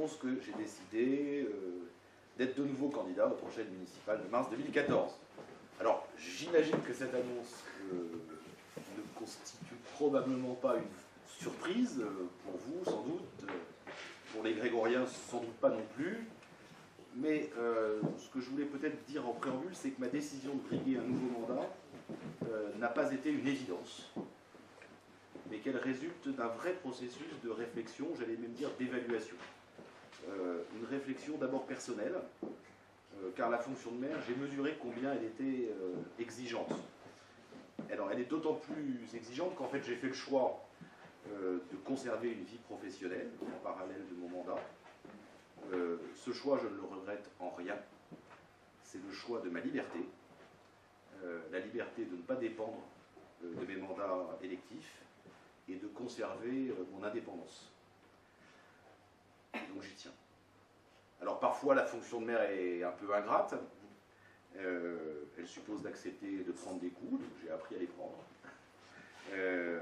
annonce que j'ai décidé d'être de nouveau candidat aux prochaines municipales de mars 2014. Alors, j'imagine que cette annonce ne constitue probablement pas une surprise pour vous, sans doute, pour les Grégoriens, sans doute pas non plus. Mais ce que je voulais peut-être dire en préambule, c'est que ma décision de briguer un nouveau mandat n'a pas été une évidence, mais qu'elle résulte d'un vrai processus de réflexion, j'allais même dire d'évaluation. Une réflexion d'abord personnelle, car la fonction de maire, j'ai mesuré combien elle était exigeante. Alors elle est d'autant plus exigeante qu'en fait j'ai fait le choix de conserver une vie professionnelle en parallèle de mon mandat. Ce choix, je ne le regrette en rien. C'est le choix de ma liberté, la liberté de ne pas dépendre de mes mandats électifs et de conserver mon indépendance. Et donc j'y tiens. Alors parfois la fonction de maire est un peu ingrate, elle suppose d'accepter de prendre des coups, donc j'ai appris à les prendre.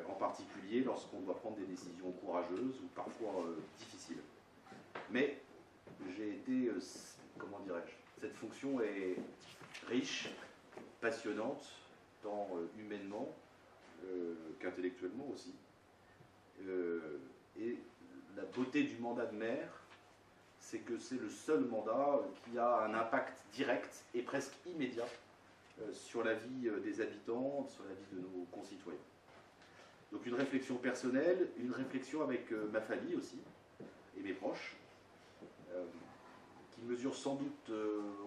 En particulier lorsqu'on doit prendre des décisions courageuses ou parfois difficiles. Mais j'ai été, comment dirais-je, cette fonction est riche, passionnante, tant humainement qu'intellectuellement aussi. Et la beauté du mandat de maire, c'est que c'est le seul mandat qui a un impact direct et presque immédiat sur la vie des habitants, sur la vie de nos concitoyens. Donc une réflexion personnelle, une réflexion avec ma famille aussi, et mes proches, qui mesurent sans doute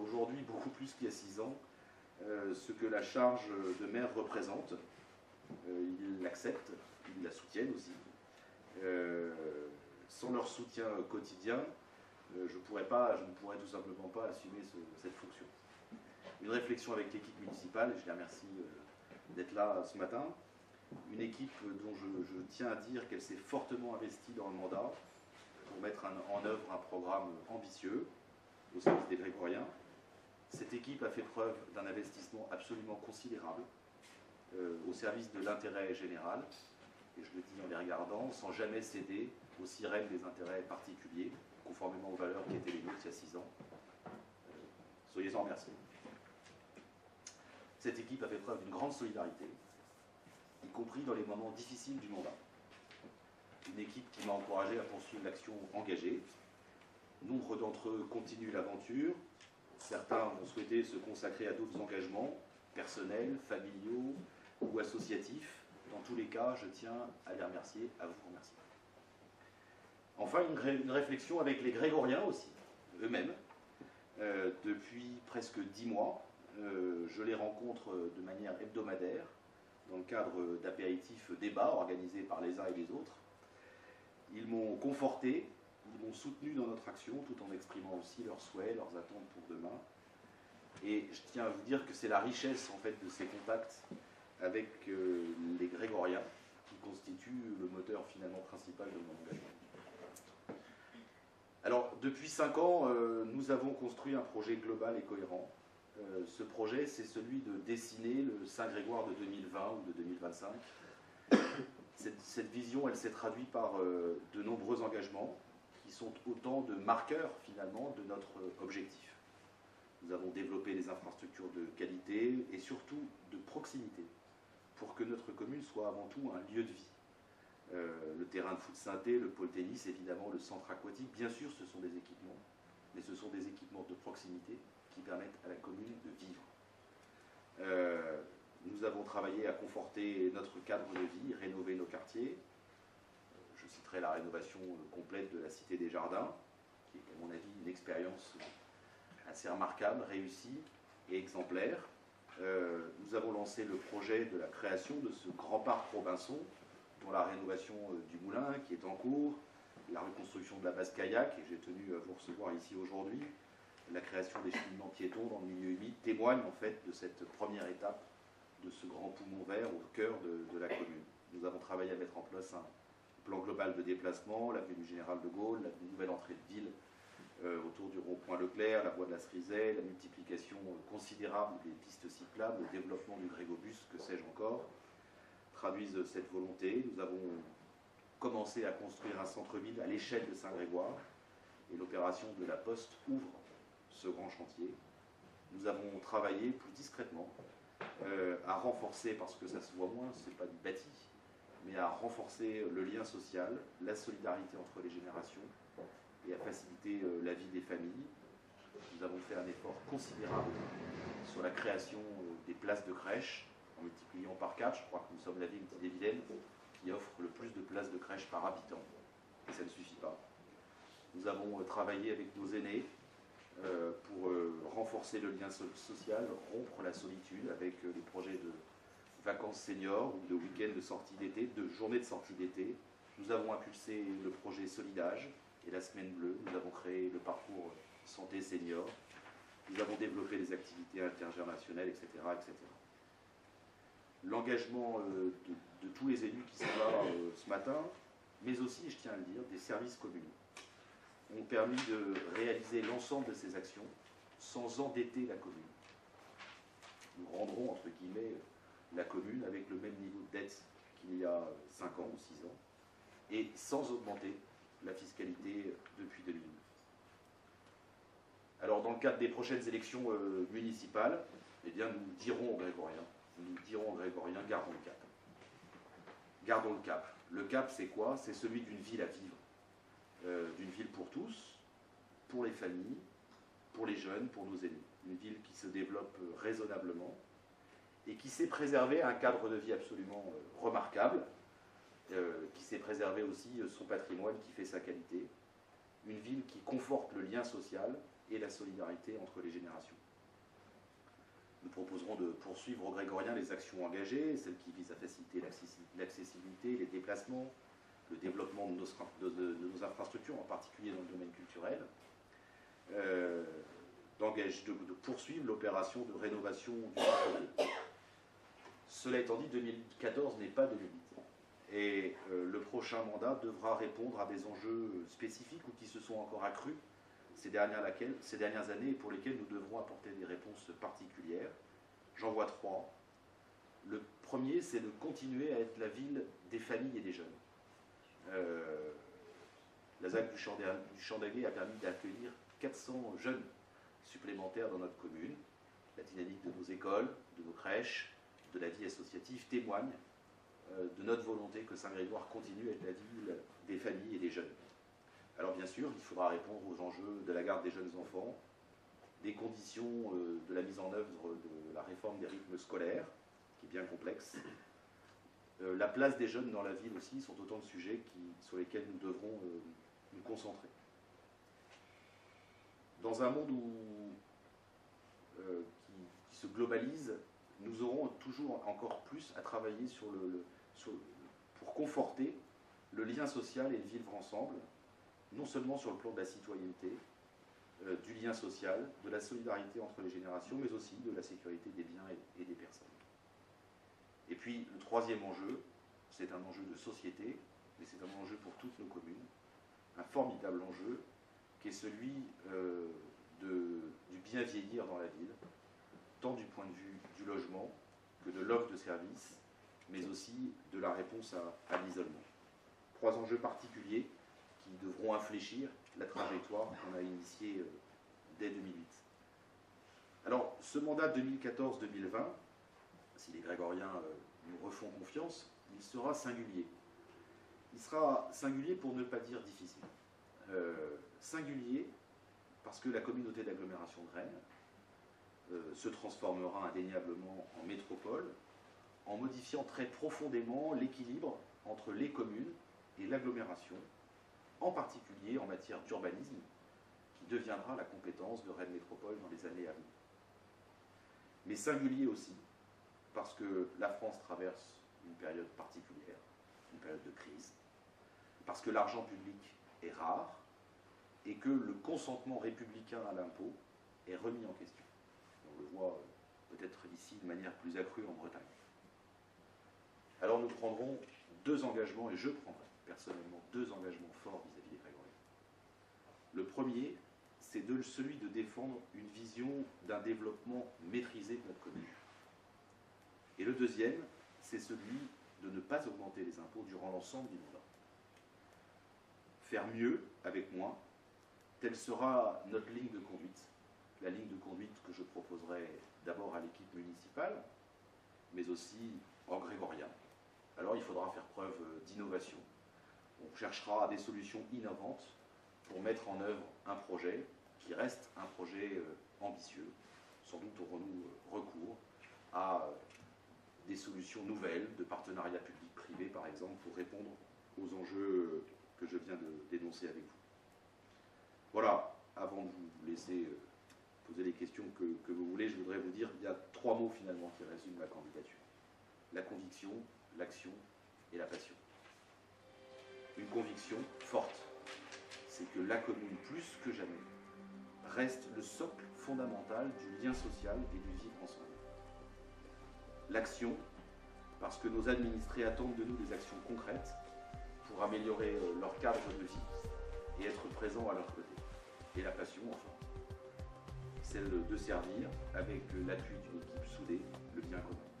aujourd'hui beaucoup plus qu'il y a 6 ans ce que la charge de maire représente. Ils l'acceptent, ils la soutiennent aussi. Sans leur soutien quotidien, je ne pourrais tout simplement pas assumer cette fonction. Une réflexion avec l'équipe municipale, et je les remercie d'être là ce matin. Une équipe dont je tiens à dire qu'elle s'est fortement investie dans le mandat pour mettre en œuvre un programme ambitieux au service des Grégoriens. Cette équipe a fait preuve d'un investissement absolument considérable au service de l'intérêt général, et je le dis en les regardant, sans jamais céder aux sirènes des intérêts particuliers, conformément aux valeurs qui étaient les nôtres il y a 6 ans. Soyez-en remerciés. Cette équipe a fait preuve d'une grande solidarité, y compris dans les moments difficiles du mandat. Une équipe qui m'a encouragé à poursuivre l'action engagée. Nombre d'entre eux continuent l'aventure. Certains ont souhaité se consacrer à d'autres engagements, personnels, familiaux ou associatifs. Dans tous les cas, je tiens à les remercier, à vous remercier. Enfin, une réflexion avec les Grégoriens aussi, eux-mêmes. Depuis presque 10 mois, je les rencontre de manière hebdomadaire, dans le cadre d'apéritifs débats organisés par les uns et les autres. Ils m'ont conforté, ils m'ont soutenu dans notre action, tout en exprimant aussi leurs souhaits, leurs attentes pour demain. Et je tiens à vous dire que c'est la richesse en fait de ces contacts avec les Grégoriens qui constituent le moteur finalement principal de mon engagement. Alors, depuis 5 ans, nous avons construit un projet global et cohérent. Ce projet, c'est celui de dessiner le Saint-Grégoire de 2020 ou de 2025. Cette vision, elle s'est traduite par de nombreux engagements qui sont autant de marqueurs, finalement, de notre objectif. Nous avons développé des infrastructures de qualité et surtout de proximité pour que notre commune soit avant tout un lieu de vie. Le terrain de foot synthé, le pôle tennis, évidemment, le centre aquatique, bien sûr, ce sont des équipements, mais ce sont des équipements de proximité qui permettent à la commune de vivre. Nous avons travaillé à conforter notre cadre de vie, rénover nos quartiers. Je citerai la rénovation complète de la Cité des Jardins, qui est, à mon avis, une expérience assez remarquable, réussie et exemplaire. Nous avons lancé le projet de la création de ce grand parc Robinson, dont la rénovation du moulin qui est en cours, la reconstruction de la base kayak, et j'ai tenu à vous recevoir ici aujourd'hui, la création des cheminements piétons dans le milieu humide, témoignent en fait de cette première étape de ce grand poumon vert au cœur de la commune. Nous avons travaillé à mettre en place un plan global de déplacement, l'avenue Général de Gaulle, la nouvelle entrée de ville autour du rond-point Leclerc, la voie de la Cerisay, la multiplication considérable des pistes cyclables, le développement du Grégobus, que sais-je encore, traduisent cette volonté. Nous avons commencé à construire un centre-ville à l'échelle de Saint-Grégoire, et l'opération de la Poste ouvre ce grand chantier. Nous avons travaillé plus discrètement à renforcer, parce que ça se voit moins, ce n'est pas du bâti, mais à renforcer le lien social, la solidarité entre les générations et à faciliter la vie des familles. Nous avons fait un effort considérable sur la création des places de crèche, en multipliant par 4. Je crois que nous sommes la ville d'Ille-et-Vilaine qui offre le plus de places de crèche par habitant. Et ça ne suffit pas. Nous avons travaillé avec nos aînés pour renforcer le lien social, rompre la solitude avec les projets de vacances seniors ou de week-ends de sortie d'été, de journées de sortie d'été. Nous avons impulsé le projet Solidage et la Semaine Bleue. Nous avons créé le parcours Santé Senior. Nous avons développé les activités intergénérationnelles, etc. etc. L'engagement de tous les élus qui sont là ce matin, mais aussi, je tiens à le dire, des services communaux, ont permis de réaliser l'ensemble de ces actions sans endetter la commune. Nous rendrons, entre guillemets, la commune avec le même niveau de dette qu'il y a 5 ans ou 6 ans, et sans augmenter la fiscalité depuis 2009. Alors, dans le cadre des prochaines élections municipales, eh bien, nous dirons aux Grégoriens, gardons le cap. Gardons le cap. Le cap, c'est quoi? C'est celui d'une ville à vivre. D'une ville pour tous, pour les familles, pour les jeunes, pour nos aînés. Une ville qui se développe raisonnablement et qui sait préserver un cadre de vie absolument remarquable, qui sait préserver aussi son patrimoine qui fait sa qualité. Une ville qui conforte le lien social et la solidarité entre les générations. Nous proposerons de poursuivre aux Grégoriens les actions engagées, celles qui visent à faciliter l'accessibilité, les déplacements, le développement de nos infrastructures, en particulier dans le domaine culturel, de poursuivre l'opération de rénovation du centre-ville. Cela étant dit, 2014 n'est pas 2008. Et le prochain mandat devra répondre à des enjeux spécifiques ou qui se sont encore accrus ces dernières années et pour lesquels nous devrons apporter des réponses particulières. J'en vois 3. Le premier, c'est de continuer à être la ville des familles et des jeunes. La ZAC du Champ-d'Aguet a permis d'accueillir 400 jeunes supplémentaires dans notre commune. La dynamique de nos écoles, de nos crèches, de la vie associative témoigne de notre volonté que Saint-Grégoire continue à être la ville des familles et des jeunes. Alors bien sûr, il faudra répondre aux enjeux de la garde des jeunes enfants, des conditions de la mise en œuvre de la réforme des rythmes scolaires, qui est bien complexe. La place des jeunes dans la ville aussi sont autant de sujets sur lesquels nous devrons nous concentrer. Dans un monde qui se globalise, nous aurons toujours encore plus à travailler pour conforter le lien social et le vivre ensemble, non seulement sur le plan de la citoyenneté, du lien social, de la solidarité entre les générations, mais aussi de la sécurité des biens et des personnes. Et puis, le troisième enjeu, c'est un enjeu de société, mais c'est un enjeu pour toutes nos communes, un formidable enjeu, qui est celui du bien vieillir dans la ville, tant du point de vue du logement que de l'offre de services, mais aussi de la réponse à l'isolement. 3 enjeux particuliers qui devront infléchir la trajectoire qu'on a initiée dès 2008. Alors, ce mandat 2014-2020, si les Grégoriens nous refont confiance, il sera singulier. Il sera singulier pour ne pas dire difficile. Singulier parce que la communauté d'agglomération de Rennes se transformera indéniablement en métropole en modifiant très profondément l'équilibre entre les communes et l'agglomération, en particulier en matière d'urbanisme, qui deviendra la compétence de Rennes Métropole dans les années à venir. Mais singulier aussi, parce que la France traverse une période particulière, une période de crise, parce que l'argent public est rare, et que le consentement républicain à l'impôt est remis en question. On le voit peut-être ici de manière plus accrue en Bretagne. Alors nous prendrons 2 engagements, et je prendrai personnellement 2 engagements forts vis-à-vis des Grégoriens. Le premier, c'est celui de défendre une vision d'un développement maîtrisé de notre commune. Et le deuxième, c'est celui de ne pas augmenter les impôts durant l'ensemble du mandat. Faire mieux avec moins, Telle sera notre ligne de conduite, la ligne de conduite que je proposerai d'abord à l'équipe municipale, mais aussi en grégorien. Alors il faudra faire preuve d'innovation. On cherchera des solutions innovantes pour mettre en œuvre un projet qui reste un projet ambitieux. Sans doute aurons-nous recours à des solutions nouvelles, de partenariat public-privé par exemple, pour répondre aux enjeux que je viens de dénoncer avec vous. Voilà, avant de vous laisser poser les questions que vous voulez, je voudrais vous dire qu'il y a 3 mots finalement qui résument ma candidature. La conviction, l'action et la passion. Une conviction forte, c'est que la commune, plus que jamais, reste le socle fondamental du lien social et du vivre ensemble. L'action, parce que nos administrés attendent de nous des actions concrètes pour améliorer leur cadre de vie et être présents à leur côté. Et la passion, enfin, celle de servir avec l'appui d'une équipe soudée, le bien commun.